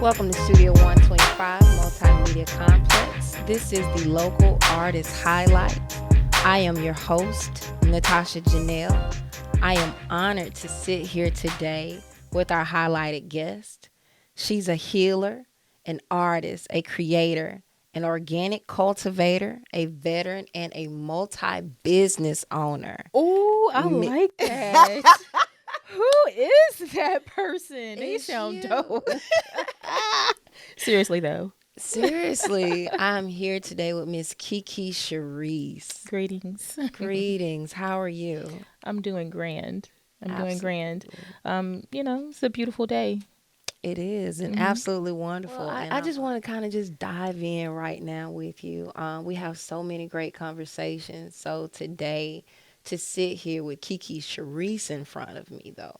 Welcome to Studio125 Multimedia Complex. This is the local artist highlight. I am your host, Natasha Jonelle. I am honored to sit here today with our highlighted guest. She's a healer, an artist, a creator, an organic cultivator, a veteran, and a multi-business owner. Oh, I like that. Who is that person? They It's sound you. dope. Seriously, though. Seriously, I'm here today with Miss Kiki Charisse. Greetings. Greetings. How are you? I'm doing grand. Absolutely. It's a beautiful day. It is, and absolutely wonderful. Well, I just want to kind of just dive in right now with you. We have so many great conversations. So today, to sit here with Kiki Charisse in front of me, though,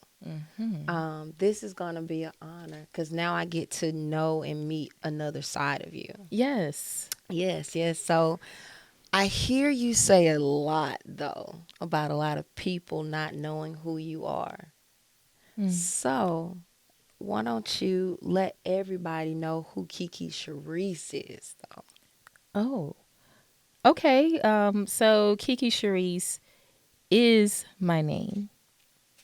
this is going to be an honor because now I get to know and meet another side of you. Yes. Yes, yes. So I hear you say a lot, though, about a lot of people not knowing who you are. So why don't you let everybody know who Kiki Charisse is, though? Oh, okay. So Kiki Charisse is my name.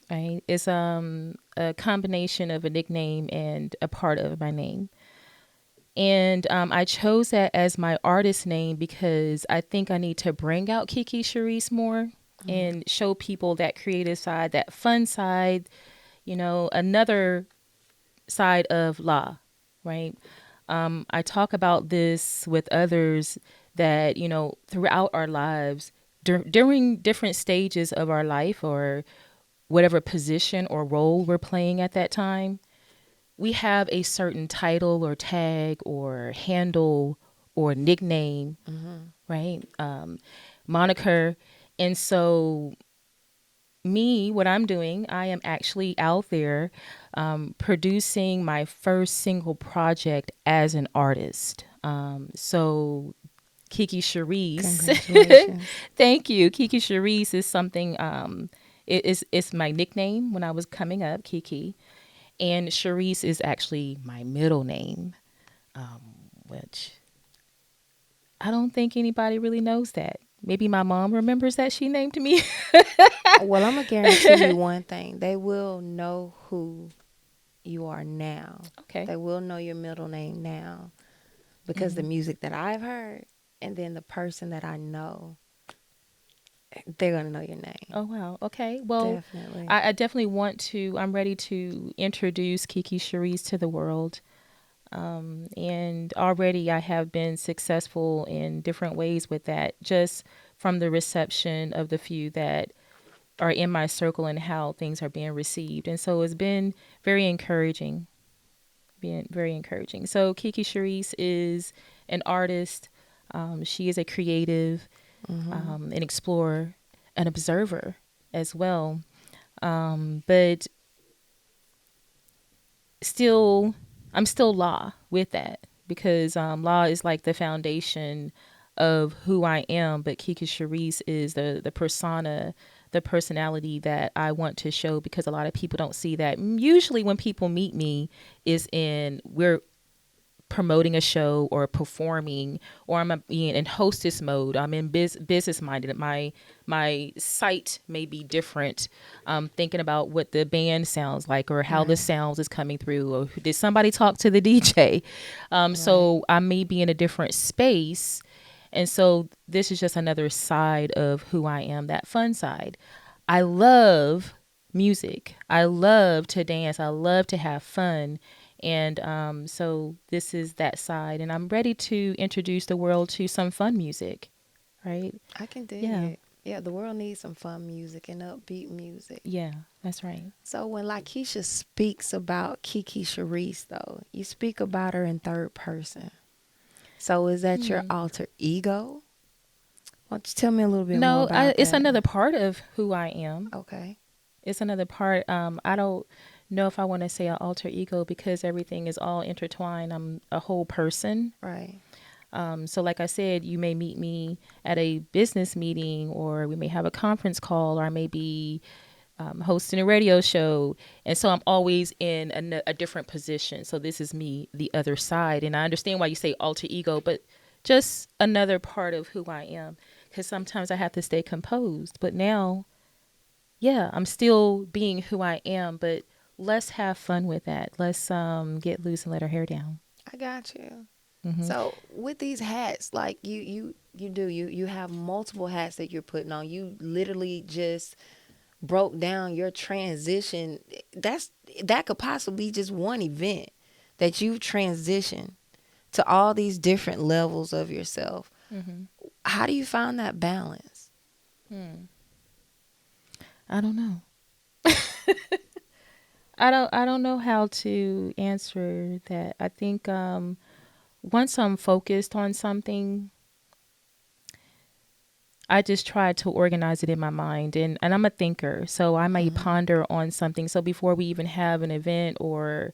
Right? It's a combination of a nickname and a part of my name. And I chose that as my artist name because I think I need to bring out Kiki Charisse more and show people that creative side, that fun side, another side of law, right? I talk about this with others that, throughout our lives, during different stages of our life or whatever position or role we're playing at that time, we have a certain title or tag or handle or nickname, right? Moniker. And so what I'm doing, I am actually out there producing my first single project as an artist. So Kiki Charisse. Congratulations. Thank you. Kiki Charisse is something, it's my nickname when I was coming up, Kiki. And Charisse is actually my middle name, which I don't think anybody really knows that. Maybe my mom remembers that she named me. Well, I'm going to guarantee you one thing. They will know who you are now. Okay. They will know your middle name now because the music that I've heard and then the person that I know, they're going to know your name. Oh, wow. Okay. Well, Definitely. I definitely I'm ready to introduce Kiki Charisse to the world. And already I have been successful in different ways with that, just from the reception of the few that are in my circle and how things are being received. And so it's been very encouraging, So Kiki Charisse is an artist. She is a creative, an explorer, an observer as well. But I'm still law with that because law is like the foundation of who I am. But Kiki Charisse is the persona, the personality that I want to show because a lot of people don't see that. Usually when people meet me we're promoting a show or performing, or I'm being in hostess mode. I'm in business minded. My site may be different. Thinking about what the band sounds like or how the sounds is coming through, or did somebody talk to the DJ? So I may be in a different space. And so this is just another side of who I am, that fun side. I love music. I love to dance. I love to have fun. And so this is that side. And I'm ready to introduce the world to some fun music, right? I can dig Yeah. it. Yeah, the world needs some fun music and upbeat music. Yeah, that's right. So when Lakeisha speaks about Kiki Charisse, though, you speak about her in third person. So is that your alter ego? Why don't you tell me a little bit more No, about it's that? another part of who I am. Okay. It's another part. I don't know if I want to say an alter ego because everything is all intertwined. I'm a whole person. Right. So like I said, you may meet me at a business meeting, or we may have a conference call, or I may be hosting a radio show. And so I'm always in a different position. So this is me, the other side. And I understand why you say alter ego, but just another part of who I am. Because sometimes I have to stay composed. But now, yeah, I'm still being who I am, but let's have fun with that. Let's get loose and let our hair down. I got you. Hmm. So with these hats, like you have multiple hats that you're putting on. You literally just broke down your transition. That could possibly be just one event that you transition to all these different levels of yourself. Hmm. How do you find that balance? I don't know. I don't know how to answer that. I think once I'm focused on something, I just try to organize it in my mind, and I'm a thinker, so I may ponder on something. So before we even have an event, or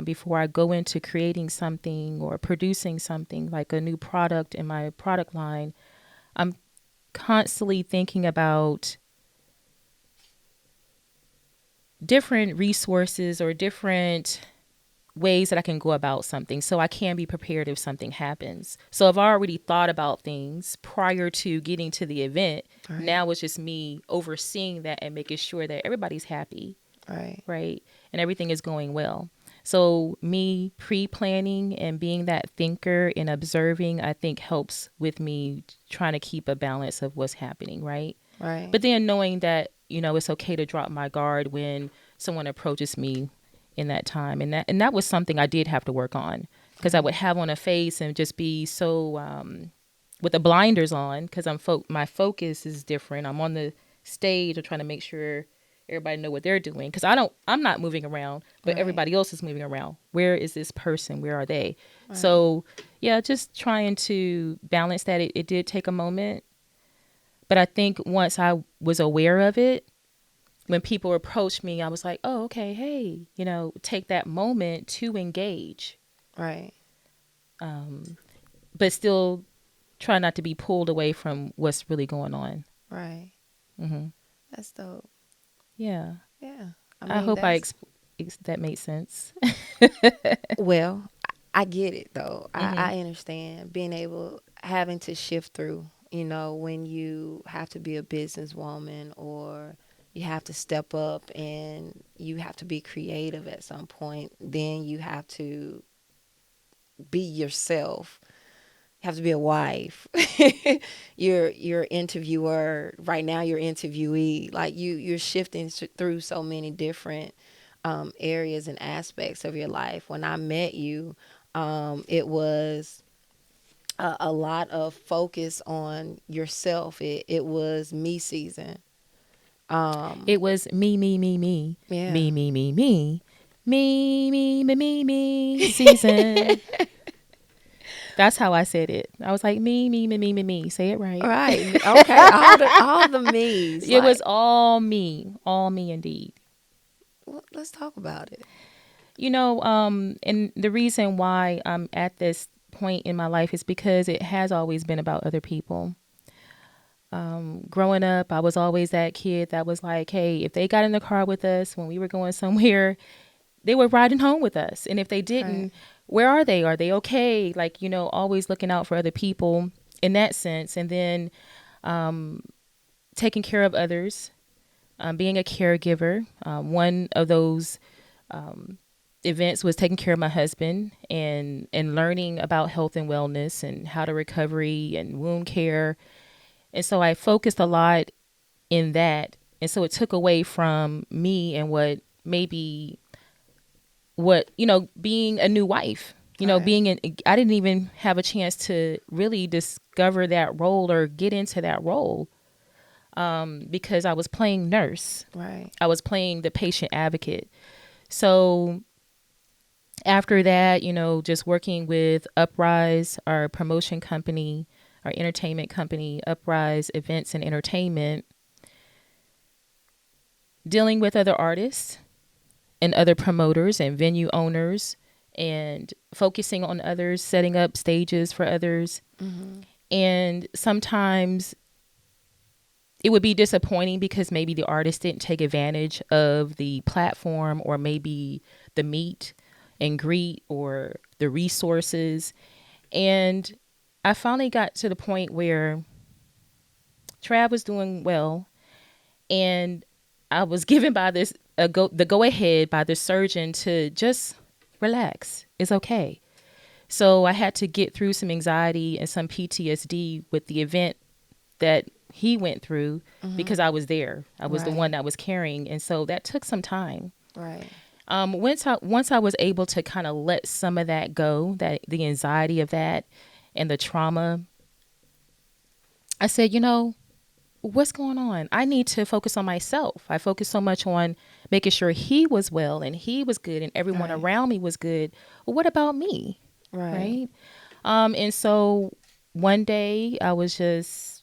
before I go into creating something or producing something like a new product in my product line, I'm constantly thinking about different resources or different ways that I can go about something so I can be prepared if something happens. So I've already thought about things prior to getting to the event. Right. Now it's just me overseeing that and making sure that everybody's happy, Right. right? And everything is going well. So me pre-planning and being that thinker and observing, I think helps with me trying to keep a balance of what's happening, right? Right. But then knowing that, it's okay to drop my guard when someone approaches me in that time. And that was something I did have to work on, because I would have on a face and just be so with the blinders on, because my focus is different. I'm on the stage. I'm trying to make sure everybody know what they're doing, because I'm not moving around, but Right. everybody else is moving around. Where is this person? Where are they? Right. So yeah, just trying to balance that. It did take a moment, but I think once I was aware of it, when people approached me, I was like, oh, okay, hey, take that moment to engage, Right. but still try not to be pulled away from what's really going on. Right. Hmm. That's dope. Yeah. Yeah. I hope that made sense. Well, I get it though. Hmm. I understand having to shift through, when you have to be a businesswoman, or you have to step up and you have to be creative at some point. Then you have to be yourself. You have to be a wife. You're interviewer. Right now you're interviewee. Like you're shifting through so many different areas and aspects of your life. When I met you, it was a lot of focus on yourself. It was me season. It was me, me, me, me, Yeah. me, me, me, me, me, me, me, me, me season. That's how I said it. I was like, me, me, me, me, me, me. Say it right. Right. Okay. All the me's. It was Like, all me indeed. well, let's talk about it. And the reason why I'm at this point in my life is because it has always been about other people. Growing up, I was always that kid that was like, hey, if they got in the car with us when we were going somewhere, they were riding home with us. And if they didn't, Right. where are they? Are they okay? Like, always looking out for other people in that sense. And then taking care of others, being a caregiver. One of those events was taking care of my husband and learning about health and wellness and how to recovery and wound care. And so I focused a lot in that. And so it took away from me and being a new wife, Right. I didn't even have a chance to really discover that role or get into that role, because I was playing nurse. Right. I was playing the patient advocate. So after that, just working with Uprise, our promotion company, our entertainment company, Uprise Events and Entertainment, dealing with other artists and other promoters and venue owners, and focusing on others, setting up stages for others. Mm-hmm. And sometimes it would be disappointing because maybe the artist didn't take advantage of the platform, or maybe the meet and greet, or the resources. And I finally got to the point where Trav was doing well, and I was given by this the go ahead by the surgeon to just relax. It's okay. So I had to get through some anxiety and some PTSD with the event that he went through, because I was there. I was the one that was carrying, and so that took some time. Right. Once I was able to kind of let some of that go, that the anxiety of that and the trauma, I said, what's going on? I need to focus on myself. I focused so much on making sure he was well and he was good and everyone around me was good. Well, what about me? Right. And so one day I was just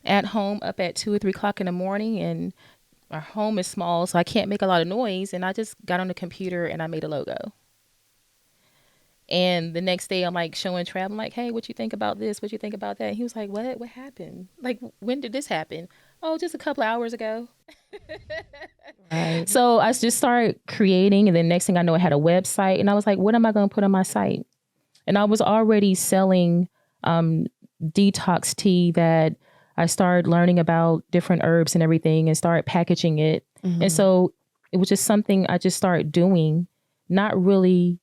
at home up at 2 or 3 o'clock in the morning, and our home is small, so I can't make a lot of noise. And I just got on the computer and I made a logo. And the next day I'm like showing Trav, I'm like, hey, what you think about this? What you think about that? And he was like, what happened? Like, when did this happen? Oh, just a couple of hours ago. Right. So I just started creating, and then next thing I know, I had a website, and I was like, what am I going to put on my site? And I was already selling detox tea that I started learning about different herbs and everything, and started packaging it. And so it was just something I just started doing, not really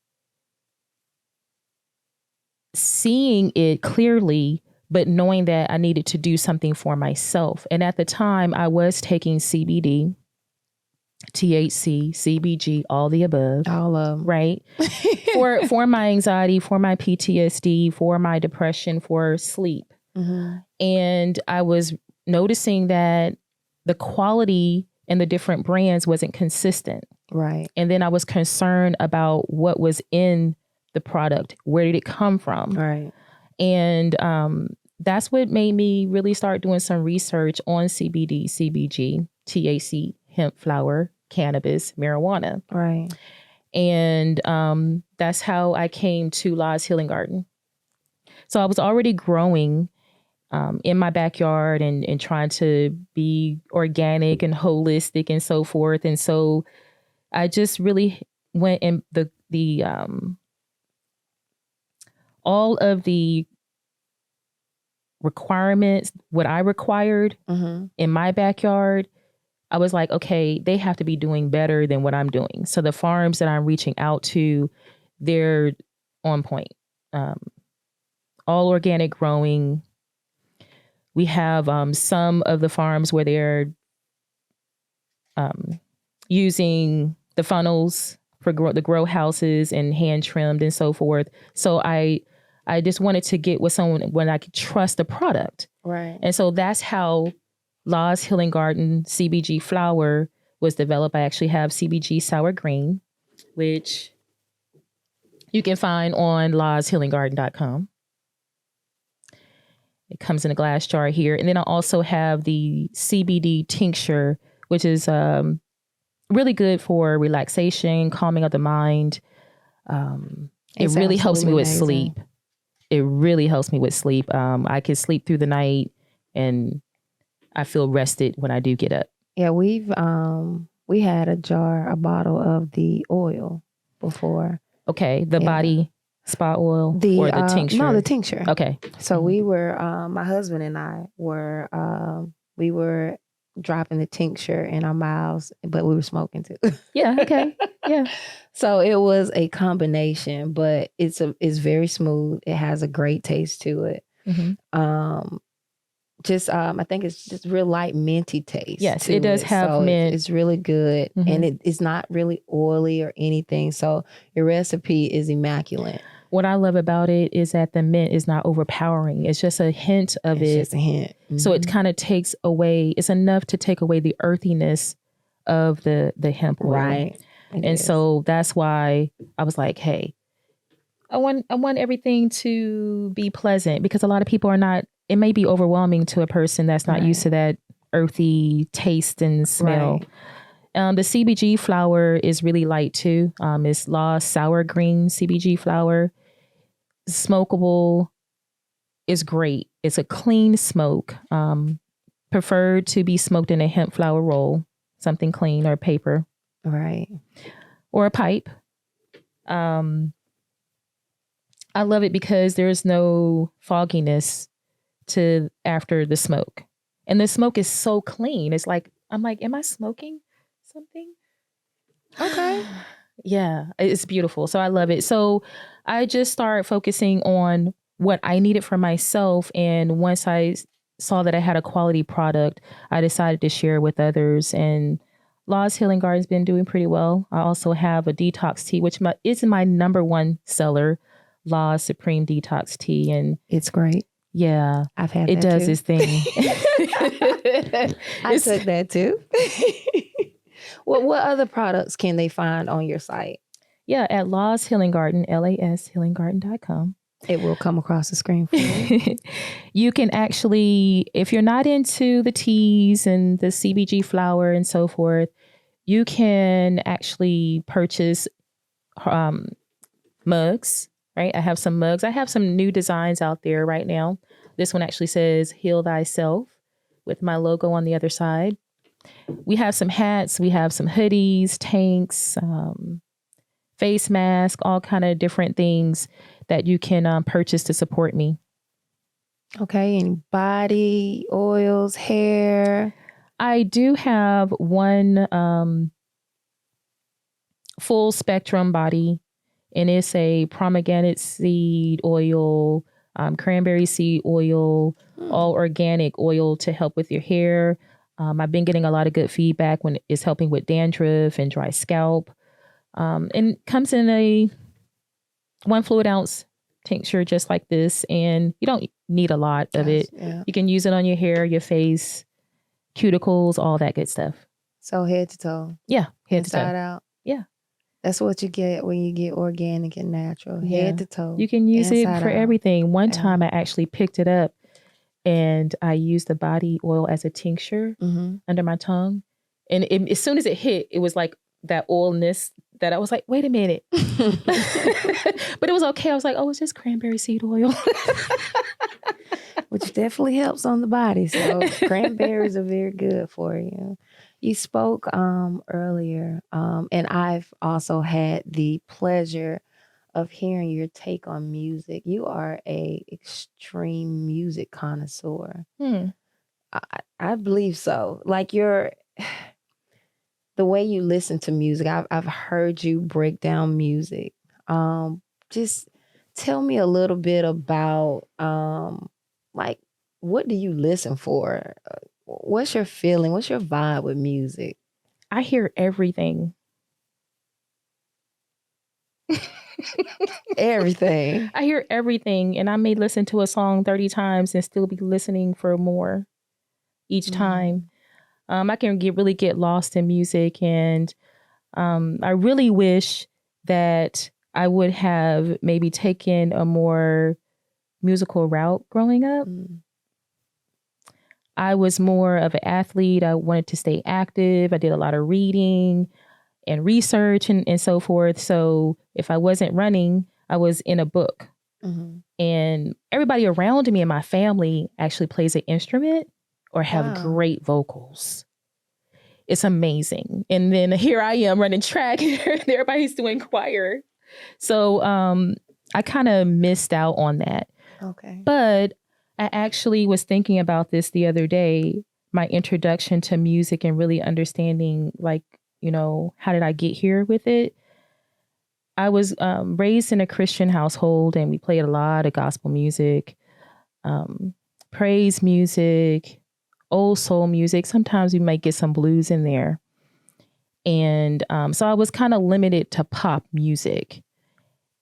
seeing it clearly, but knowing that I needed to do something for myself. And at the time I was taking CBD, THC, CBG, all the above. All of them. Right. for my anxiety, for my PTSD, for my depression, for sleep. And I was noticing that the quality and the different brands wasn't consistent. Right. And then I was concerned about what was in the product. Where did it come from? Right. And that's what made me really start doing some research on CBD, CBG, THC, hemp flower, cannabis, marijuana. Right. And that's how I came to La's Healing Garden. So I was already growing in my backyard and trying to be organic and holistic and so forth. And so I just really went in the all of the requirements, what I required in my backyard, I was like, okay, they have to be doing better than what I'm doing. So the farms that I'm reaching out to, they're on point. All organic growing. We have some of the farms where they're using the funnels for the grow houses and hand trimmed and so forth. So I just wanted to get with someone when I could trust the product. Right. And so that's how La's Healing Garden CBG flower was developed. I actually have CBG sour green, which you can find on lashealinggarden.com. It comes in a glass jar here. And then I also have the CBD tincture, which is really good for relaxation, calming of the mind. It really helps me with sleep. It really helps me with sleep. I can sleep through the night and I feel rested when I do get up. Yeah, we had a bottle of the oil before. Okay, the body spa oil or the tincture? No, the tincture. Okay. So we were, my husband and I were, we were dropping the tincture in our mouths, but we were smoking too. Yeah. Okay. Yeah. So it was a combination, but it's very smooth. It has a great taste to it. I think it's just real light minty taste. Yes, it does have mint. It's really good, and it's not really oily or anything. So your recipe is immaculate. What I love about it is that the mint is not overpowering. It's just a hint of it. It's just a hint. So it kind of takes away, it's enough to take away the earthiness of the hemp oil. Right. So that's why I was like, hey, I want everything to be pleasant, because a lot of people are not, it may be overwhelming to a person that's not used to that earthy taste and smell. Right. The CBG flower is really light too. It's La's sour green CBG flower. Smokable is great. It's a clean smoke. preferred to be smoked in a hemp flower roll, something clean, or paper. Right. Or a pipe. I love it because there's no fogginess to after the smoke. And the smoke is so clean. It's like, I'm like, am I smoking something? Okay. Yeah, it's beautiful. So I love it. So I just started focusing on what I needed for myself. And once I saw that I had a quality product, I decided to share with others. And Law's Healing Garden's been doing pretty well. I also have a detox tea, which is my number one seller, Law's Supreme Detox Tea. And it's great. Yeah, I've had it that does too. its thing. I took that too. What other products can they find on your site? Yeah, at Law's Healing Garden, LASHealinggarden.com. It will come across the screen for you. You can actually, if you're not into the teas and the CBG flower and so forth, you can actually purchase mugs, right? I have some mugs. I have some new designs out there right now. This one actually says Heal Thyself with my logo on the other side. We have some hats. We have some hoodies, tanks, face mask, all kind of different things that you can purchase to support me. Okay. Any body oils, hair? I do have one full spectrum body, and it's a pomegranate seed oil, cranberry seed oil, all organic oil to help with your hair. I've been getting a lot of good feedback when it's helping with dandruff and dry scalp. And comes in a 1 fluid ounce tincture just like this. And you don't need a lot of it. Yeah. You can use it on your hair, your face, cuticles, all that good stuff. So head to toe. Yeah. Head inside to toe. out. Yeah. That's what you get when you get organic and natural. Yeah. Head to toe. You can use it for out. everything. One time I actually picked it up and I used the body oil as a tincture under my tongue. And as soon as it hit, it was like that oilness that I was like, wait a minute. But it was okay. I was like, oh, it's just cranberry seed oil. Which definitely helps on the body. So cranberries are very good for you. You spoke earlier, and I've also had the pleasure of hearing your take on music. You are a extreme music connoisseur. I believe so. Like the way you listen to music, I've heard you break down music. Just tell me a little bit about like, what do you listen for? What's your feeling? What's your vibe with music? I hear everything. Everything. I hear everything, and I may listen to a song 30 times and still be listening for more each time. I can really get lost in music, and I really wish that I would have maybe taken a more musical route growing up. I was more of an athlete. I wanted to stay active. I did a lot of reading and research and so forth. So if I wasn't running, I was in a book. And everybody around me in my family actually plays an instrument or have great vocals. It's amazing. And then here I am running track and everybody's doing choir. So I kind of missed out on that. Okay. But I actually was thinking about this the other day, my introduction to music and really understanding, like, you know, how did I get here with it? I was raised in a Christian household, and we played a lot of gospel music, praise music, old soul music. Sometimes we might get some blues in there. And so I was kind of limited to pop music.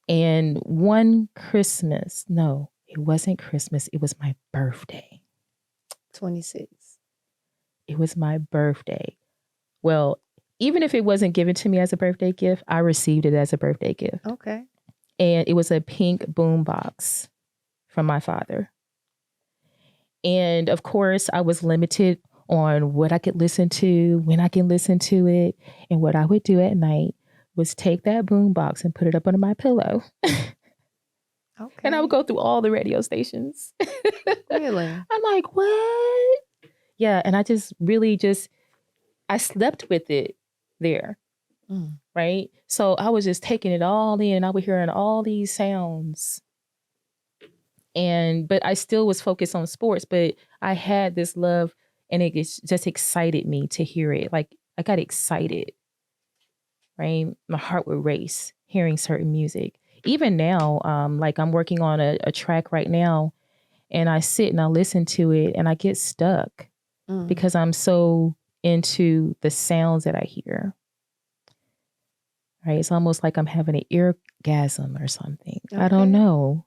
And one Christmas, no, it wasn't Christmas. It was my birthday. 26. It was my birthday. Well, even if it wasn't given to me as a birthday gift, I received it as a birthday gift. Okay. And it was a pink boombox from my father. And of course, I was limited on what I could listen to, when I can listen to it. And what I would do at night was take that boombox and put it up under my pillow. Okay. And I would go through all the radio stations. Really? I'm like, what? Yeah. And I just really I slept with it there. Mm. Right. So I was just taking it all in. I was hearing all these sounds. But I still was focused on sports, but I had this love and just excited me to hear it. Like I got excited, right? My heart would race hearing certain music. Even now, like I'm working on a track right now and I sit and I listen to it and I get stuck because I'm so into the sounds that I hear. Right? It's almost like I'm having an orgasm or something. Okay. I don't know.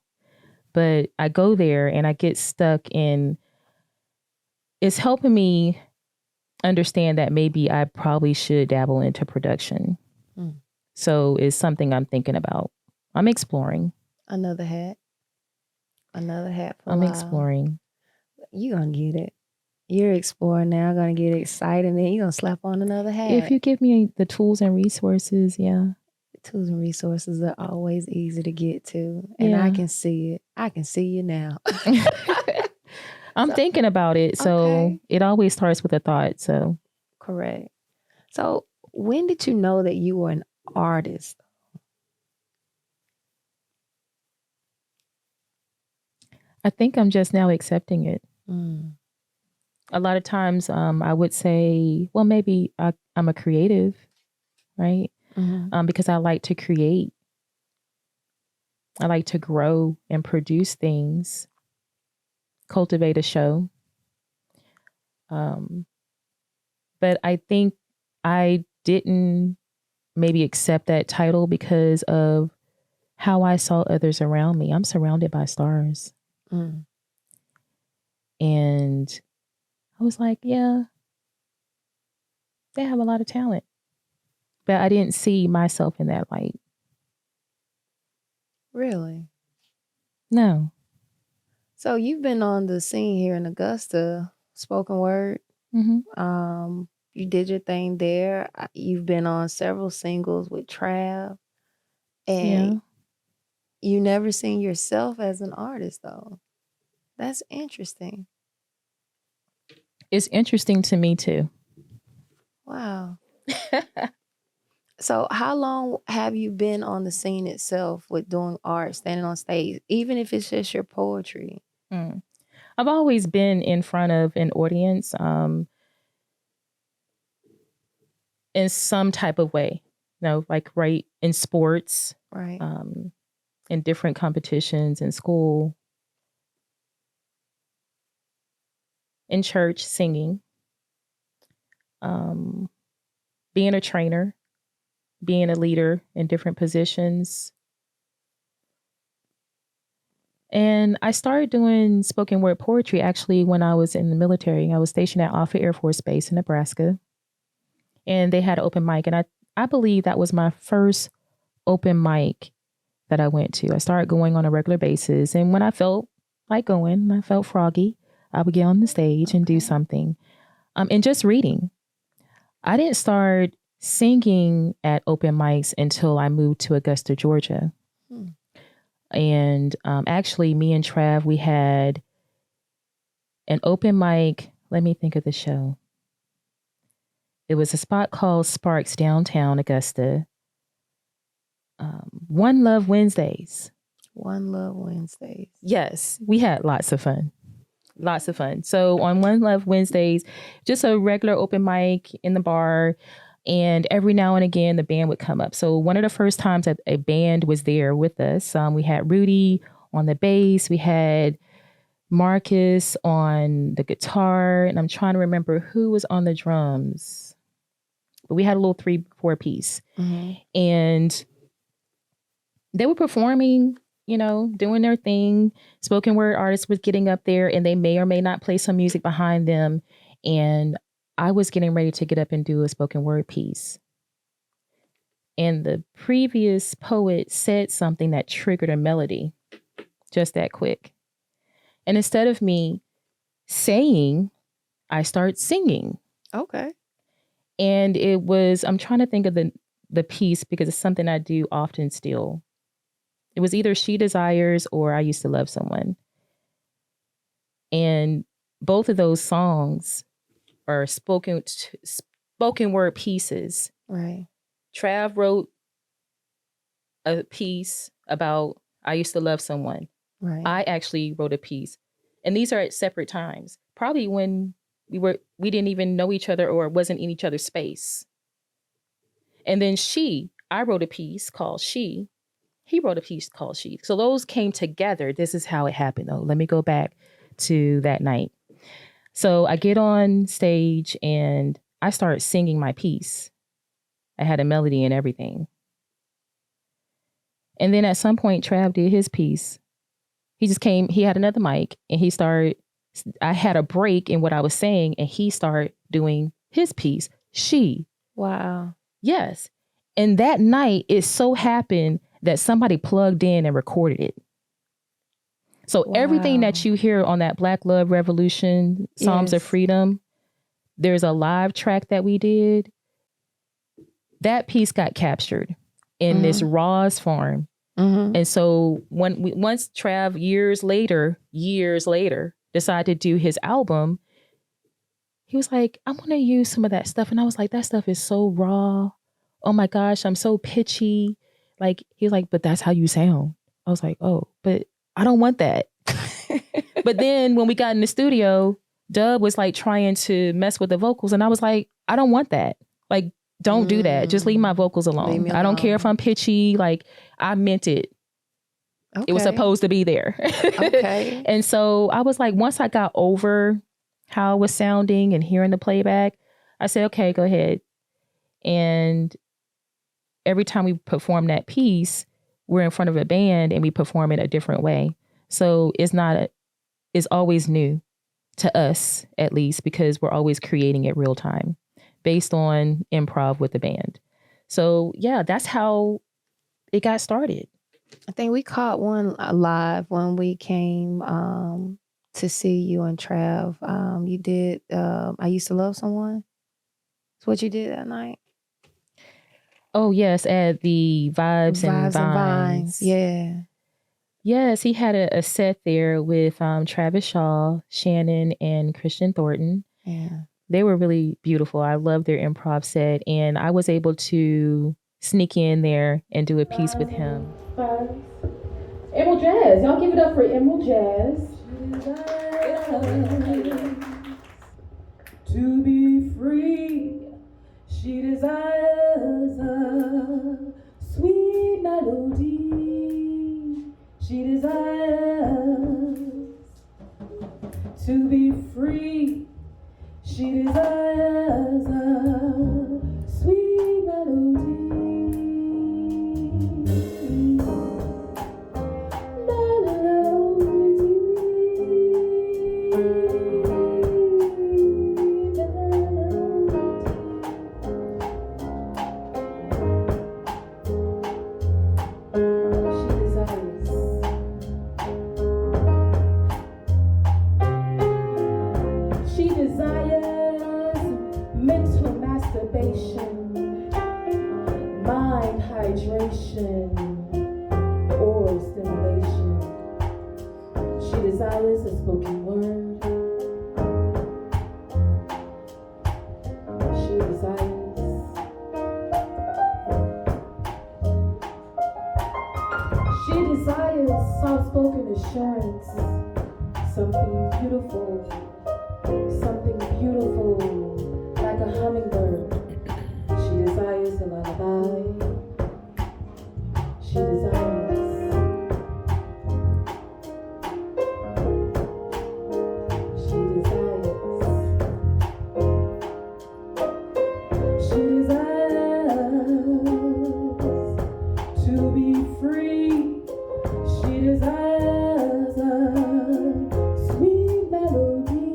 But I go there and I get stuck in it's helping me understand that maybe I probably should dabble into production. So it's something I'm thinking about. I'm exploring. Another hat. Another hat for I'm exploring. You're going to get it. You're exploring now, going to get excited, and then you're going to slap on another hat. If you give me the tools and resources, yeah. The tools and resources are always easy to get to. And I can see it. I can see you now. I'm thinking about it. So it always starts with a thought. So correct. So when did you know that you were an artist? I think I'm just now accepting it. A lot of times I would say, well, maybe I'm a creative, right? Because I like to create. I like to grow and produce things, cultivate a show. But I think I didn't maybe accept that title because of how I saw others around me. I'm surrounded by stars. And I was like, yeah, they have a lot of talent. But I didn't see myself in that light. Really? No. So you've been on the scene here in Augusta, spoken word. You did your thing there. You've been on several singles with Trav. And you never seen yourself as an artist, though. That's interesting. It's interesting to me, too. Wow. So how long have you been on the scene itself with doing art, standing on stage, even if it's just your poetry? I've always been in front of an audience in some type of way, like right in sports, right, in different competitions in school, in church, singing, being a trainer, being a leader in different positions. And I started doing spoken word poetry actually when I was in the military. I was stationed at Offutt Air Force Base in Nebraska. And they had an open mic. And I believe that was my first open mic that I went to. I started going on a regular basis. And when I felt like going, I felt froggy, I would get on the stage and do something. And just reading. I didn't start singing at open mics until I moved to Augusta, Georgia. And actually, me and Trav, we had an open mic. Let me think of the show. It was a spot called Sparks downtown Augusta. One Love Wednesdays. One Love Wednesdays. Yes, we had lots of fun. Lots of fun. So on One Love Wednesdays, just a regular open mic in the bar. And every now and again, the band would come up. So one of the first times that a band was there with us, we had Rudy on the bass. We had Marcus on the guitar. And I'm trying to remember who was on the drums. But we had a little 3-4 piece. And they were performing, doing their thing. Spoken word artists was getting up there and they may or may not play some music behind them. And I was getting ready to get up and do a spoken word piece. And the previous poet said something that triggered a melody just that quick. And instead of me saying, I start singing. Okay. And it was, I'm trying to think of the piece because it's something I do often still. It was either She Desires or I Used to Love Someone. And both of those songs or spoken word pieces. Right. Trav wrote a piece about I used to love someone. Right. I actually wrote a piece. And these are at separate times. Probably when we didn't even know each other or wasn't in each other's space. And then I wrote a piece called She. He wrote a piece called She. So those came together. This is how it happened though. Let me go back to that night. So I get on stage and I start singing my piece. I had a melody and everything. And then at some point, Trav did his piece. He just came, he had another mic and I had a break in what I was saying and he started doing his piece, She. Wow. Yes. And that night, it so happened that somebody plugged in and recorded it. So everything that you hear on that Black Love Revolution, Psalms of Freedom, there's a live track that we did. That piece got captured in this rawest form. Mm-hmm. And so once Trav years later, decided to do his album, he was like, I want to use some of that stuff. And I was like, that stuff is so raw. Oh my gosh, I'm so pitchy. Like, he was like, but that's how you sound. I was like, oh, but I don't want that. But then when we got in the studio, Dub was like trying to mess with the vocals. And I was like, I don't want that. Like, don't do that. Just leave my vocals alone. I don't care if I'm pitchy. Like, I meant it. Okay. It was supposed to be there. Okay. And so I was like, once I got over how it was sounding and hearing the playback, I said, okay, go ahead. And every time we perform that piece, we're in front of a band and we perform it a different way. So it's always new to us, at least, because we're always creating it real time based on improv with the band. So yeah, that's how it got started. I think we caught one live when we came to see you and Trav. You did I Used to Love Someone. That's what you did that night. Oh yes, at the Vibes and Vines. Yeah. Yes, he had a set there with Travis Shaw, Shannon, and Christian Thornton. Yeah. They were really beautiful. I loved their improv set, and I was able to sneak in there and do a piece with him. Emerald Jazz. Y'all give it up for Emerald Jazz. To be free, she desires a sweet melody. She desires to be free. She desires a sweet melody. Oral stimulation. She desires a spoken word. She desires soft-spoken assurance. Something beautiful, like a hummingbird. She desires a lullaby. She desires. She desires. She desires to be free. She desires a sweet melody.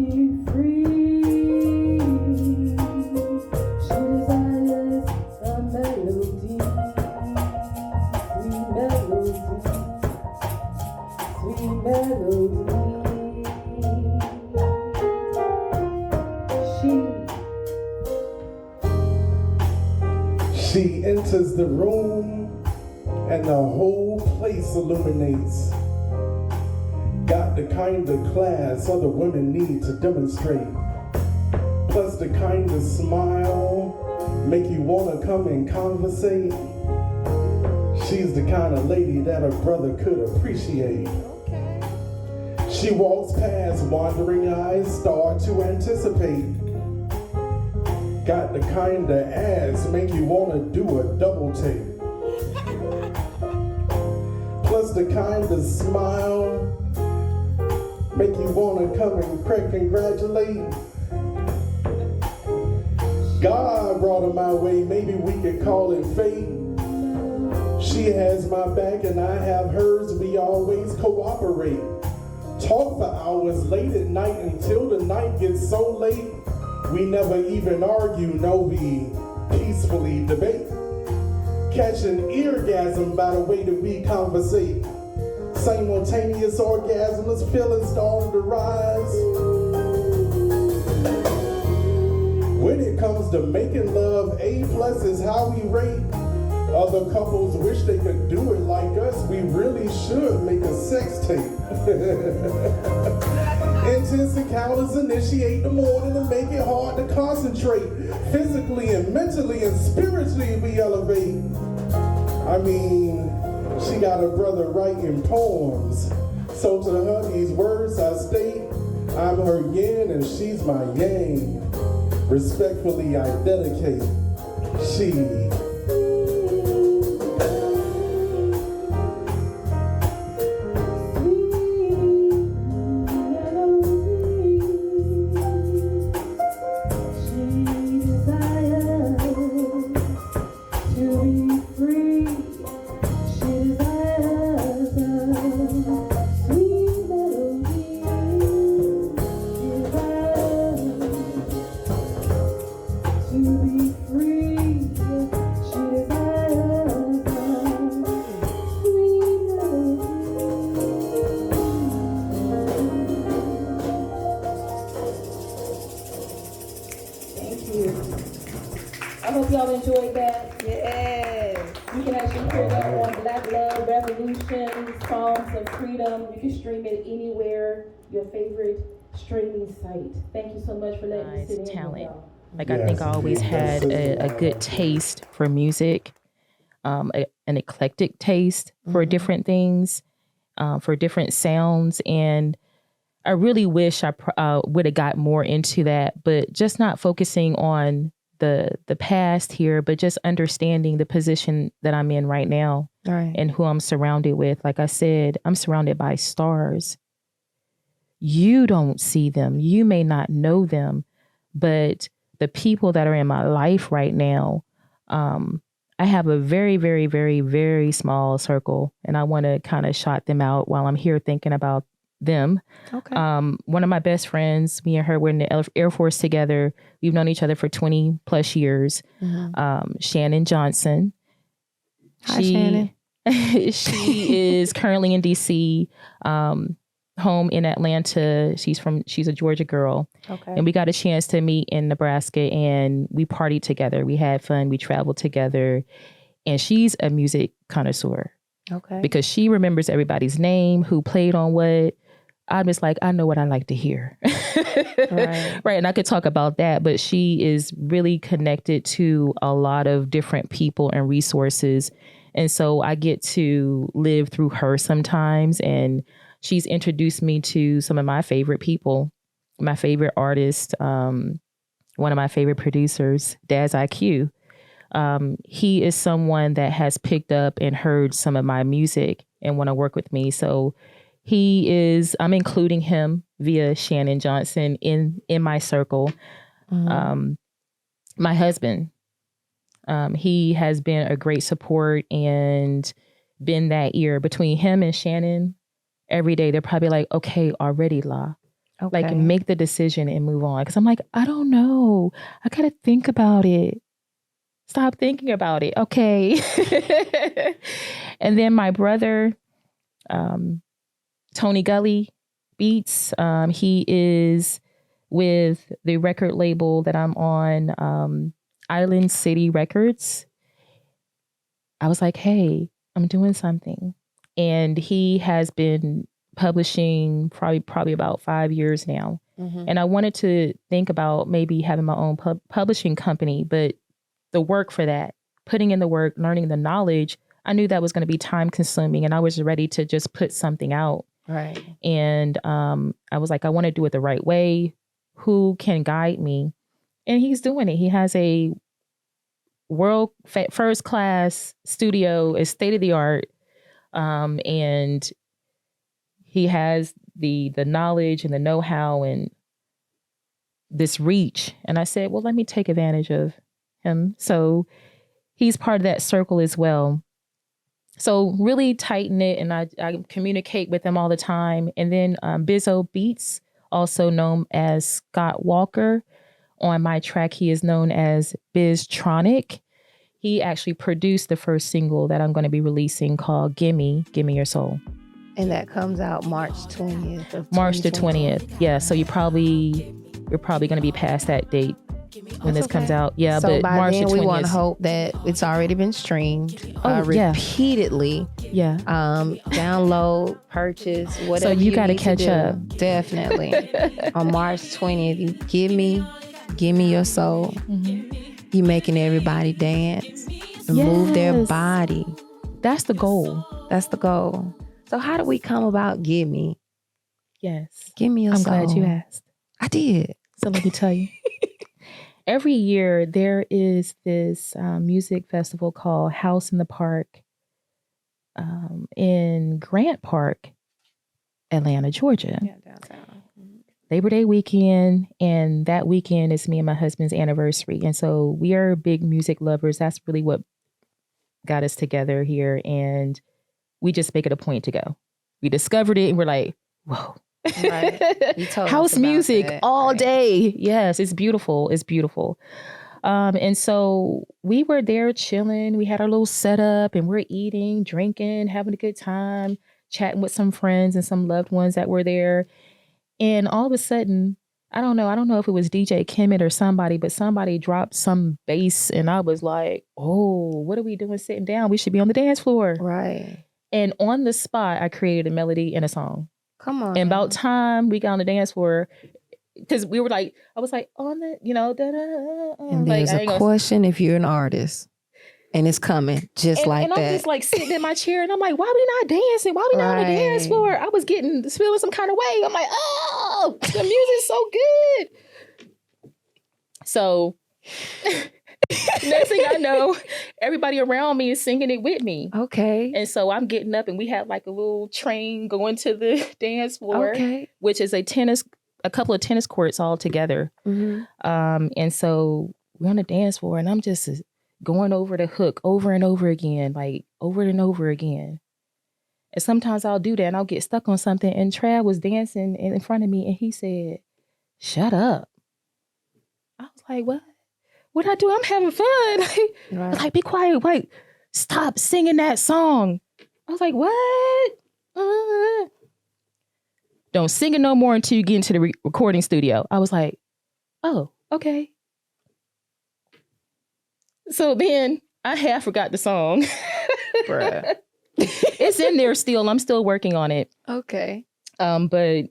be free. She desires a melody, sweet melody, sweet melody. She enters the room and the whole place illuminates. Got the kind of class other women need to demonstrate. Plus the kind of smile make you wanna come and conversate. She's the kind of lady that a brother could appreciate. She walks past, wandering eyes start to anticipate. Got the kind of ass make you wanna do a double take. Plus the kind of smile make you wanna come and congratulate. God brought her my way, maybe we could call it fate. She has my back and I have hers, we always cooperate. Talk for hours late at night until the night gets so late. We never even argue, no, we peacefully debate. Catch an eargasm by the way that we conversate. Simultaneous orgasms, feelings on the rise. When it comes to making love, A+ is how we rate. Other couples wish they could do it like us. We really should make a sex tape. Intense encounters initiate the morning and make it hard to concentrate. Physically and mentally and spiritually we elevate. I mean, she got a brother writing poems. So to her these words I state, I'm her yin and she's my yang. Respectfully I dedicate. She. I hope y'all enjoyed that. Yes. You can actually hear that on Black Love Revolution, Songs of Freedom. You can stream it anywhere, your favorite streaming site. Thank you so much for letting me sit in talent. with y'all. Like, I think I always had a good taste for music, an eclectic taste for different things, for different sounds. And I really wish I would have got more into that, but just not focusing on the past here, but just understanding the position that I'm in right now and who I'm surrounded with. Like I said, I'm surrounded by stars. You don't see them. You may not know them, but the people that are in my life right now, I have a very, very, very, very small circle, and I want to kind of shout them out while I'm here thinking about them. Okay. One of my best friends, me and her, we're in the Air Force together. We've known each other for 20 plus years. Shannon Johnson. Hi, Shannon. She is currently in DC, home in Atlanta. She's a Georgia girl. Okay. And we got a chance to meet in Nebraska, and we partied together. We had fun. We traveled together, and she's a music connoisseur. Okay. Because she remembers everybody's name, who played on what. I'm just like, I know what I like to hear. Right. And I could talk about that, but she is really connected to a lot of different people and resources. And so I get to live through her sometimes. And she's introduced me to some of my favorite people, my favorite artists, one of my favorite producers, Daz IQ. He is someone that has picked up and heard some of my music and want to work with me. So I'm including him via Shannon Johnson in my circle. My husband, he has been a great support and been that ear between him and Shannon. Every day they're probably like, okay, already, La. Okay. Like make the decision and move on. Cause I'm like, I don't know. I gotta think about it. Stop thinking about it. Okay. And then my brother, Tony Gully Beats, he is with the record label that I'm on, Island City Records. I was like, hey, I'm doing something. And he has been publishing probably about 5 years now. Mm-hmm. And I wanted to think about maybe having my own publishing company, but the work for that, putting in the work, learning the knowledge, I knew that was going to be time consuming, and I was ready to just put something out. Right. And I was like, I want to do it the right way. Who can guide me? And he's doing it. He has a world first class studio, is state of the art, and he has the knowledge and the know-how and this reach. And I said, well, let me take advantage of him. So he's part of that circle as well. So really tighten it, and I communicate with him all the time. And then Bizzo Beats, also known as Scott Walker. On my track, he is known as Biztronic. He actually produced the first single that I'm going to be releasing called Gimmie Your Soul. And that comes out March 20th of March the 20th. Yeah, so you're probably going to be past that date when this comes out. Yeah, so but by March then the 20th. we want to hope that it's already been streamed repeatedly. Yeah. Download, purchase, whatever. So you got to catch up. Definitely. On March 20th, you give me your soul. Mm-hmm. You making everybody dance and move their body. That's the goal. That's the goal. So how do we come about Gimmie? Yes. Gimmie Your Soul. I'm glad you asked. I did. So let me tell you. Every year there is this music festival called House in the Park in Grant Park, Atlanta, Georgia. Yeah, downtown. Labor Day weekend, and that weekend is me and my husband's anniversary. And so we are big music lovers. That's really what got us together here, and we just make it a point to go. We discovered it and we're like, whoa. Right. You told House us about music that. all Right. day. Yes, it's beautiful. It's beautiful. And so we were there chilling. We had our little setup and we're eating, drinking, having a good time, chatting with some friends and some loved ones that were there. And all of a sudden, I don't know if it was DJ Kemet or somebody, but somebody dropped some bass and I was like, oh, what are we doing sitting down? We should be on the dance floor. Right. And on the spot, I created a melody and a song. Come on. And about time we got on the dance floor, because we were like, I was like, on the, da-da. And like, there's a question if you're an artist. And it's coming just like and that. I'm just like sitting in my chair and I'm like, why we not dancing? Why we not on the dance floor? I was feeling some kind of way. I'm like, oh, the music's so good. So next thing I know, everybody around me is singing it with me. Okay. And so I'm getting up and we had like a little train going to the dance floor, which is a couple of tennis courts all together. Mm-hmm. And so we're on the dance floor and I'm just going over the hook over and over again, like over and over again. And sometimes I'll do that and I'll get stuck on something. And Trav was dancing in front of me and he said, shut up. I was like, what? What I do? I'm having fun. Like, be quiet. Wait, stop singing that song. I was like, what? Don't sing it no more until you get into the recording studio. I was like, oh, okay. So then I half forgot the song. Bruh. It's in there still. I'm still working on it. Okay. But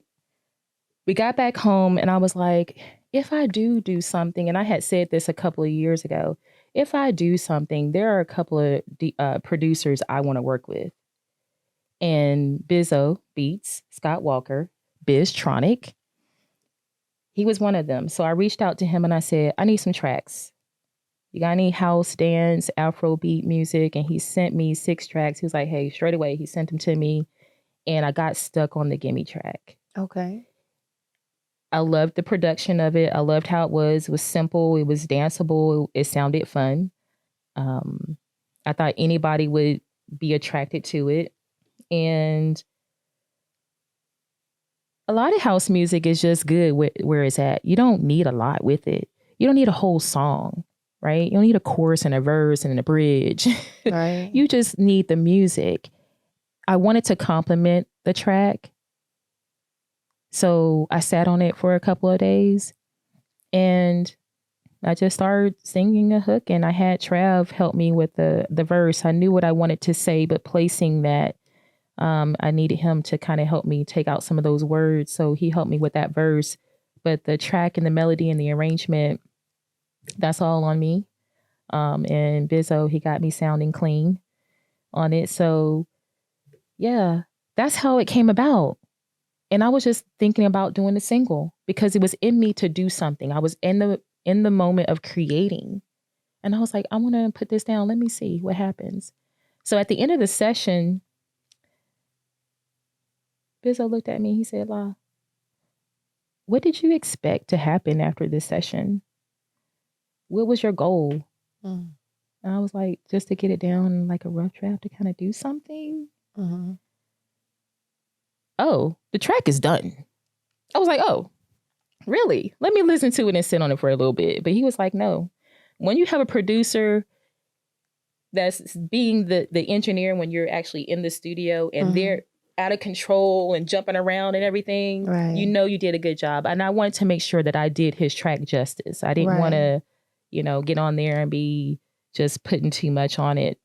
we got back home and I was like, if I do something, and I had said this a couple of years ago, if I do something, there are a couple of producers I want to work with. And Bizzo Beats, Scott Walker, Biztronic, he was one of them. So I reached out to him and I said, I need some tracks. You got any house, dance, Afrobeat music? And he sent me 6 tracks. He was like, hey, straight away, he sent them to me. And I got stuck on the Gimmie track. Okay. I loved the production of it. I loved how it was. It was simple. It was danceable. It sounded fun. I thought anybody would be attracted to it. And A lot of house music is just good where it's at. You don't need a lot with it. You don't need a whole song, right? You don't need a chorus and a verse and a bridge. Right. You just need the music. I wanted to complement the track. So I sat on it for a couple of days and I just started singing a hook, and I had Trav help me with the verse. I knew what I wanted to say, but placing that, I needed him to kind of help me take out some of those words. So he helped me with that verse. But the track and the melody and the arrangement, that's all on me. And Bizzo, he got me sounding clean on it. So yeah, that's how it came about. And I was just thinking about doing a single because it was in me to do something. I was in the moment of creating. And I was like, I want to put this down. Let me see what happens. So at the end of the session, Bizzo looked at me. He said, La, what did you expect to happen after this session? What was your goal? And I was like, just to get it down like a rough draft to kind of do something. Oh, the track is done. I was like, oh, really? Let me listen to it and sit on it for a little bit. But he was like, no. When you have a producer that's being the engineer when you're actually in the studio and they're out of control and jumping around and everything, Right. you know you did a good job. And I wanted to make sure that I did his track justice. I didn't want to, get on there and be just putting too much on it.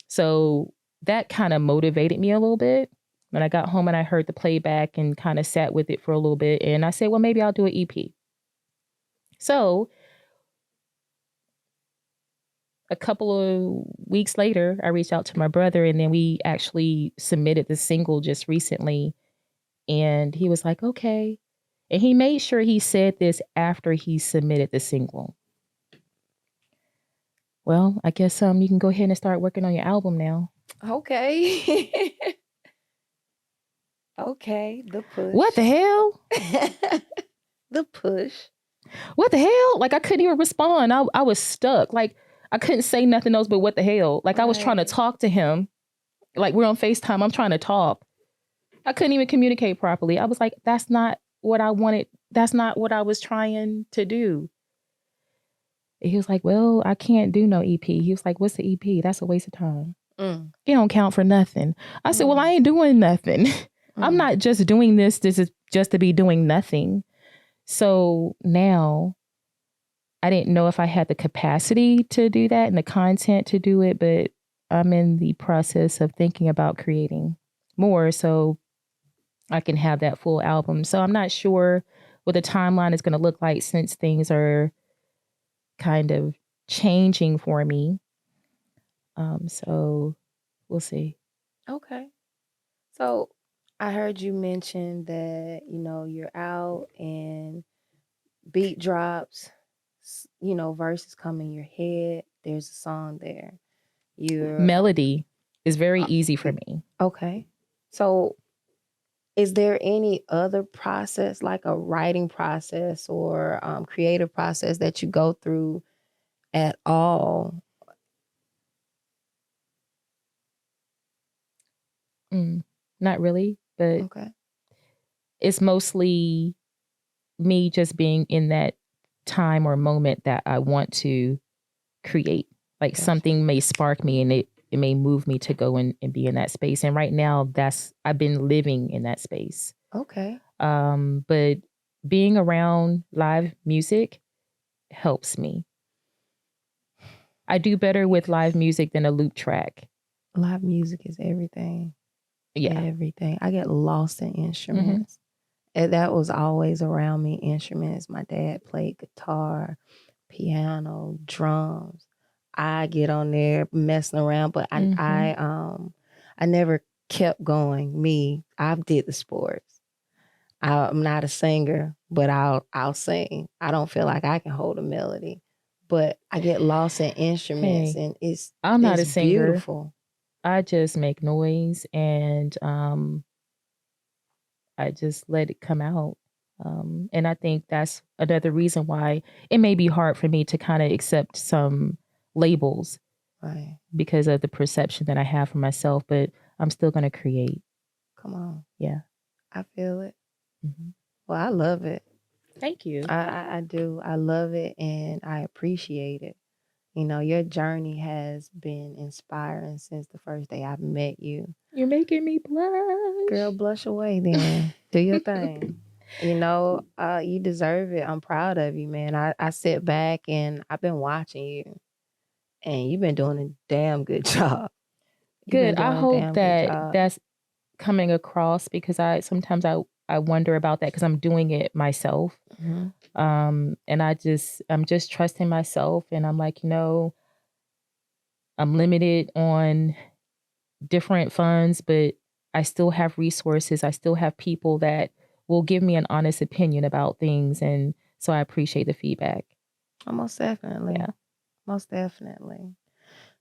So that kind of motivated me a little bit. When I got home and I heard the playback and kind of sat with it for a little bit, and I said, well, maybe I'll do an EP. So a couple of weeks later, I reached out to my brother, and then we actually submitted the single just recently. And he was like, okay. And he made sure he said this after he submitted the single. Well, I guess you can go ahead and start working on your album now. Okay. Okay, the push. What the hell? The push. What the hell? Like, I couldn't even respond. I was stuck. Like, I couldn't say nothing else but what the hell. Like, I was trying to talk to him. Like, we're on FaceTime. I'm trying to talk. I couldn't even communicate properly. I was like, that's not what I wanted. That's not what I was trying to do. And he was like, well, I can't do no EP. He was like, what's the EP? That's a waste of time. It don't count for nothing. I said, well, I ain't doing nothing. I'm not just doing this. This is just to be doing nothing. So now I didn't know if I had the capacity to do that and the content to do it, but I'm in the process of thinking about creating more so I can have that full album. So I'm not sure what the timeline is going to look like since things are kind of changing for me. So we'll see. Okay. So I heard you mention that, you're out and beat drops, verses come in your head. There's a song there. Your melody is very easy for me. Okay. So is there any other process, like a writing process or creative process that you go through at all? Not really, but it's mostly me just being in that time or moment that I want to create. Like something may spark me and it may move me to go and be in that space. And right now I've been living in that space. Okay. But being around live music helps me. I do better with live music than a loop track. Live music is everything. Yeah. Everything. I get lost in instruments. And that was always around me, instruments. My dad played guitar, piano, drums. I get on there messing around, but I never kept going. I did the sports. I'm not a singer, but I'll sing. I don't feel like I can hold a melody, but I get lost in instruments, and I'm not a singer. Beautiful. I just make noise and I just let it come out. And I think that's another reason why it may be hard for me to kind of accept some labels, right? Because of the perception that I have for myself, but I'm still going to create. Come on. Yeah. I feel it. Well, I love it. Thank you. I do. I love it and I appreciate it. You know, your journey has been inspiring since the first day I've met you. You're making me blush. Girl, blush away then. Do your thing. You know, you deserve it. I'm proud of you, man. I sit back and I've been watching you and you've been doing a damn good job. Good. I hope that that's coming across because sometimes I wonder about that because I'm doing it myself. And I'm just trusting myself and I'm like, I'm limited on different funds, but I still have resources. I still have people that will give me an honest opinion about things. And so I appreciate the feedback. Oh, most definitely. Yeah. Most definitely.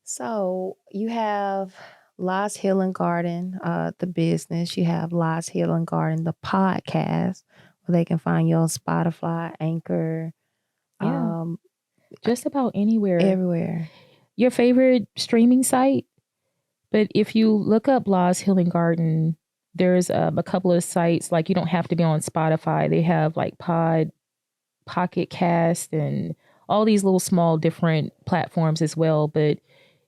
So you have Lodge Healing Garden, the business. You have Lodge Healing Garden, the podcast, where they can find you on Spotify, Anchor. Yeah. Just about anywhere. Everywhere. Your favorite streaming site. But if you look up Lodge Healing Garden, there's a couple of sites, like you don't have to be on Spotify. They have like Pocket Cast and all these little small different platforms as well. But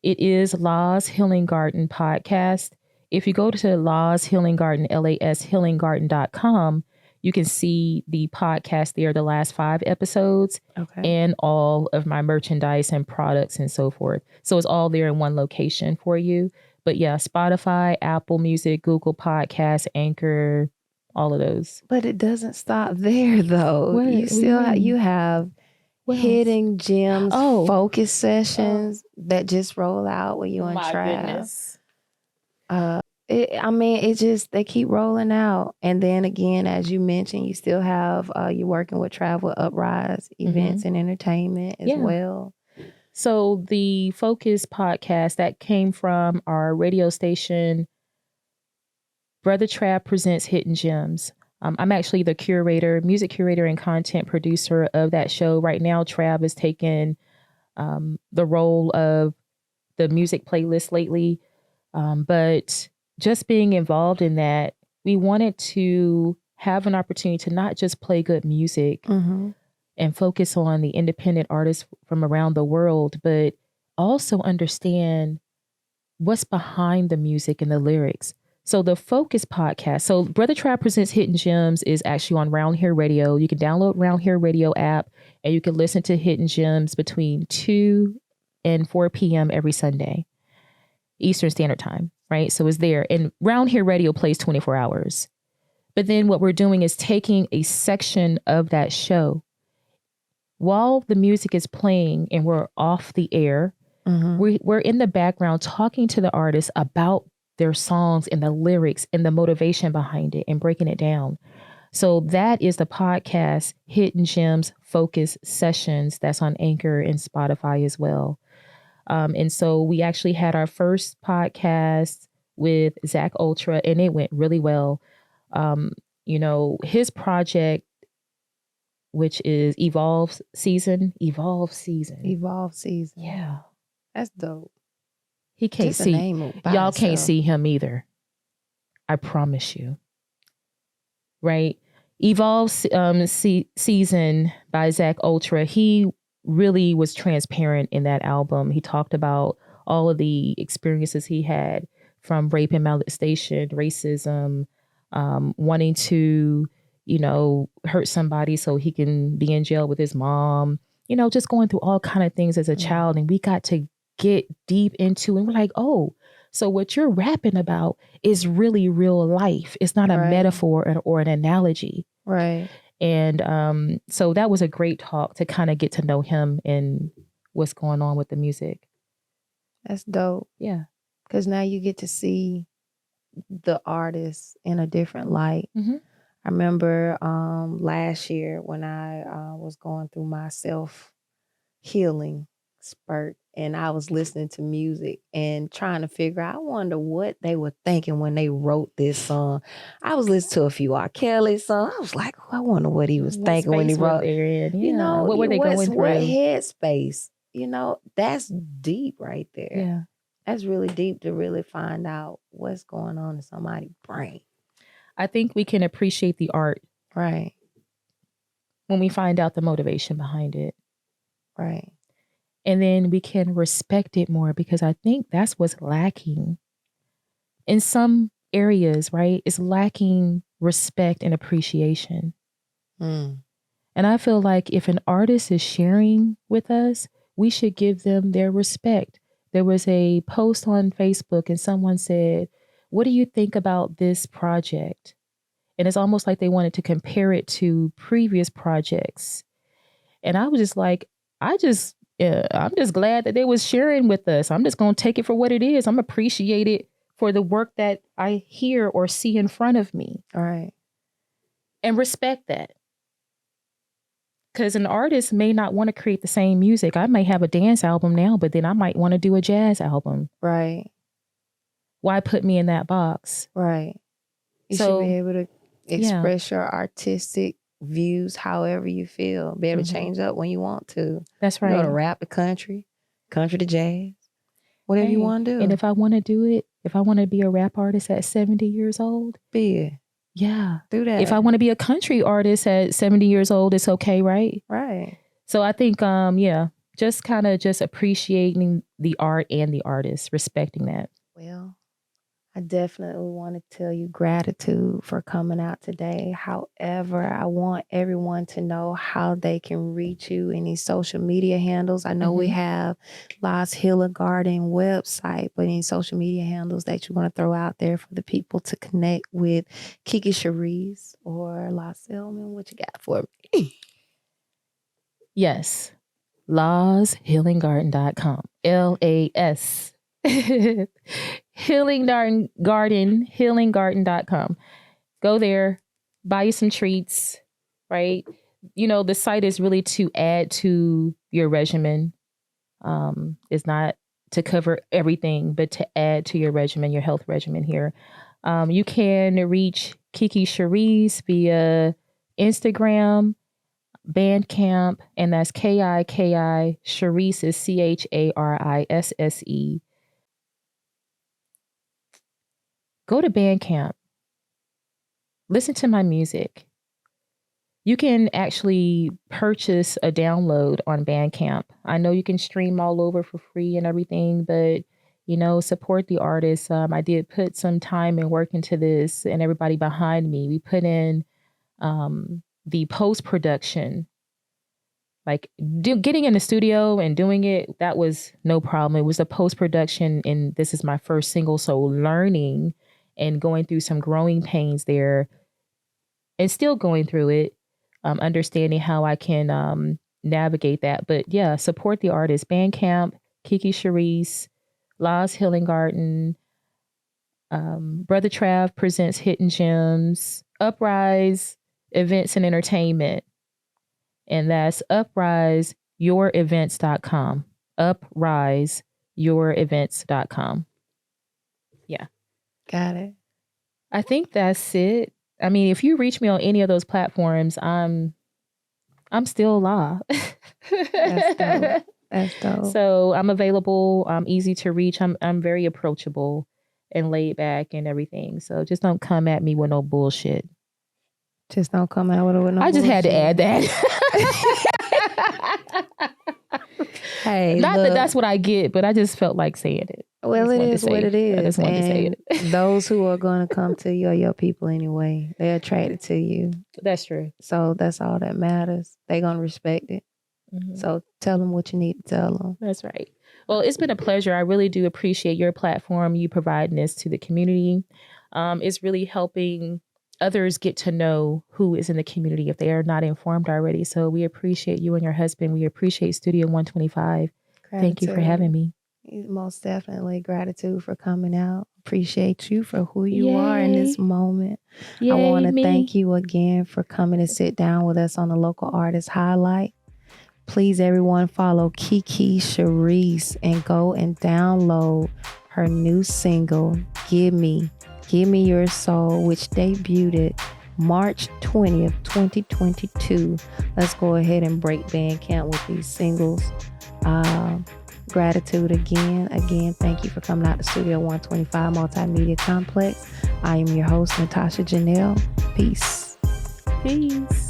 it is Lodge Healing Garden podcast. If you go to Lodge Healing Garden, LASHealinggarden.com, you can see the podcast there, the last 5 episodes, and all of my merchandise and products and so forth. So it's all there in one location for you. But yeah, Spotify, Apple Music, Google Podcasts, Anchor, all of those. But it doesn't stop there, though. You still you have Hidden Gems focus sessions that just roll out when you on Trav. Goodness. They keep rolling out. And then again, as you mentioned, you still have you're working with Travel Uprise events and entertainment as well. So the Focus podcast that came from our radio station, Brother Trav Presents Hidden Gems. I'm actually the music curator and content producer of that show. Right now, Trav has taken the role of the music playlist lately. But just being involved in that, we wanted to have an opportunity to not just play good music and focus on the independent artists from around the world, but also understand what's behind the music and the lyrics. So the Focus podcast, so Brother Trav Presents Hidden Gems is actually on Round Here Radio. You can download Round Here Radio app and you can listen to Hidden Gems between 2 and 4 p.m. every Sunday, Eastern Standard Time, right? So it's there. And Round Here Radio plays 24 hours. But then what we're doing is taking a section of that show while the music is playing and we're off the air, we're in the background talking to the artists about their songs and the lyrics and the motivation behind it and breaking it down. So that is the podcast Hidden Gems Focus Sessions that's on Anchor and Spotify as well. And so we actually had our first podcast with Zach Ultra and it went really well. His project, which is Evolve Season. Yeah. That's dope. He can't see. Y'all can't see him either. I promise you. Right? Evolve Season by Zach Ultra. He really was transparent in that album. He talked about all of the experiences he had from rape and molestation, racism, wanting to hurt somebody so he can be in jail with his mom, just going through all kind of things as a child. And we got to get deep into, and we're like, oh, so what you're rapping about is really real life. It's not a metaphor or an analogy. Right. And so that was a great talk to kind of get to know him and what's going on with the music. That's dope. Yeah. Because now you get to see the artist in a different light. I remember last year when I was going through my self-healing spurt and I was listening to music and trying to figure out, I wonder what they were thinking when they wrote this song. I was listening to a few R. Kelly songs. I was like, oh, I wonder what he was thinking when he wrote. Yeah. What were they going through? What headspace? That's deep right there. Yeah. That's really deep to really find out what's going on in somebody's brain. I think we can appreciate the art Right. when we find out the motivation behind it. Right. And then we can respect it more, because I think that's what's lacking in some areas, right? It's lacking respect and appreciation. Mm. And I feel like if an artist is sharing with us, we should give them their respect. There was a post on Facebook and someone said, "What do you think about this project?" And it's almost like they wanted to compare it to previous projects. And I was just like, I'm just glad that they was sharing with us. I'm just going to take it for what it is. I'm appreciate it for the work that I hear or see in front of me. All right. And respect that. Because an artist may not want to create the same music. I may have a dance album now, but then I might want to do a jazz album. Right. Why put me in that box? Right. You should be able to express your artistic views however you feel. Be able to change up when you want to. That's right. You know, to rap to country to jazz, whatever you want to do. And if I want to do it, if I want to be a rap artist at 70 years old, be it. Yeah. Do that. If I want to be a country artist at 70 years old, it's okay, right? Right. So I think, just kind of just appreciating the art and the artist, respecting that. Well, I definitely want to tell you gratitude for coming out today. However, I want everyone to know how they can reach you, any social media handles. I know we have Lost Healing Garden website, but any social media handles that you want to throw out there for the people to connect with Kiki Charisse or Lost Selman, what you got for me? Yes. LawsHealingGarden.com. LAS. Healinggarden.com. Go there, buy you some treats, right? You know, the site is really to add to your regimen. It's not to cover everything, but to add to your regimen, your health regimen here. You can reach Kiki Charisse via Instagram, Bandcamp, and that's Kiki. Charisse is CHARISSE. Go to Bandcamp. Listen to my music. You can actually purchase a download on Bandcamp. I know you can stream all over for free and everything, but, you know, support the artists. I did put some time and work into this, and everybody behind me. We put in the post-production. Like getting in the studio and doing it, that was no problem. It was the post-production, and this is my first single, so learning and going through some growing pains there and still going through it, understanding how I can navigate that. But yeah, support the artist. Bandcamp, Kiki Charisse, Lost Healing Garden, Brother Trav presents Hidden Gems, Uprise Events and Entertainment. And that's upriseyourevents.com. Upriseyourevents.com. Yeah. Got it. I think that's it. I mean, if you reach me on any of those platforms, I'm still alive. That's dope. That's dope. So I'm available. I'm easy to reach. I'm very approachable and laid back and everything. So just don't come at me with no bullshit. Just don't come out with no bullshit. I just had to add that. Hey, not that that's what I get, but I just felt like saying it. Well, it is what it is. I just wanted to say it. Those who are going to come to you are your people anyway. They're attracted to you. That's true. So that's all that matters. They're going to respect it. Mm-hmm. So tell them what you need to tell them. That's right. Well, it's been a pleasure. I really do appreciate your platform, you providing this to the community. It's really helping others get to know who is in the community if they are not informed already. So we appreciate you and your husband. We appreciate Studio 125. Gratitude. Thank you for having me. Most definitely. Gratitude for coming out. Appreciate you for who you are in this moment. Yay, I want to thank you again for coming to sit down with us on the Local Artist Highlight. Please, everyone, follow Kiki Charisse and go and download her new single, Gimmie Your Soul, which debuted March 20th, 2022. Let's go ahead and break Bandcamp with these singles. Gratitude again. Thank you for coming out to Studio 125 Multimedia Complex. I am your host, Natasha Jonelle. Peace. Peace.